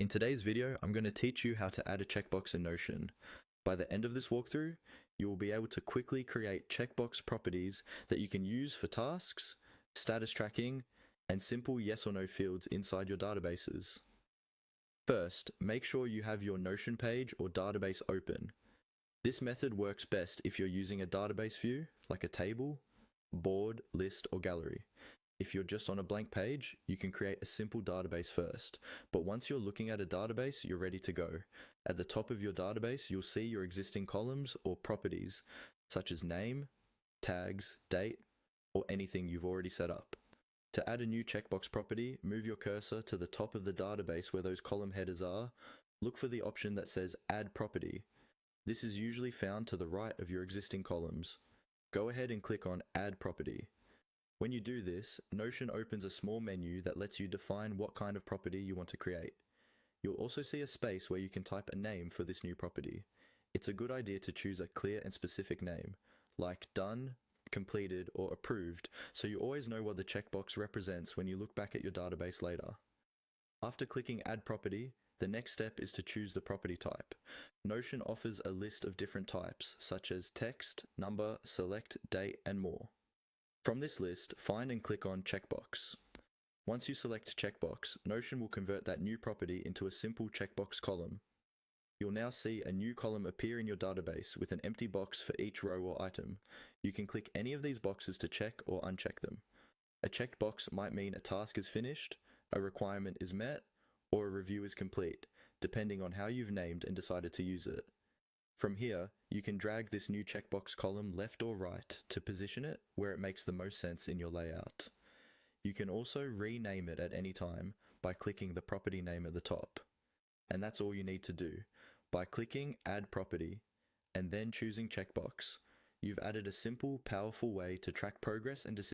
In today's video, I'm going to teach you how to add a checkbox in Notion. By the end of this walkthrough, you will be able to quickly create checkbox properties that you can use for tasks, status tracking, and simple yes or no fields inside your databases. First, make sure you have your Notion page or database open. This method works best if you're using a database view, like a table, board, list, or gallery. If you're just on a blank page, you can create a simple database first, but once you're looking at a database, you're ready to go. At the top of your database, you'll see your existing columns or properties, such as name, tags, date, or anything you've already set up. To add a new checkbox property, move your cursor to the top of the database where those column headers are. Look for the option that says Add Property. This is usually found to the right of your existing columns. Go ahead and click on Add Property. When you do this, Notion opens a small menu that lets you define what kind of property you want to create. You'll also see a space where you can type a name for this new property. It's a good idea to choose a clear and specific name, like Done, Completed, or Approved, so you always know what the checkbox represents when you look back at your database later. After clicking Add Property, the next step is to choose the property type. Notion offers a list of different types, such as text, number, select, date, and more. From this list, find and click on Checkbox. Once you select Checkbox, Notion will convert that new property into a simple checkbox column. You'll now see a new column appear in your database with an empty box for each row or item. You can click any of these boxes to check or uncheck them. A checked box might mean a task is finished, a requirement is met, or a review is complete, depending on how you've named and decided to use it. From here, you can drag this new checkbox column left or right to position it where it makes the most sense in your layout. You can also rename it at any time by clicking the property name at the top. And that's all you need to do. By clicking Add Property and then choosing Checkbox, you've added a simple, powerful way to track progress and decisions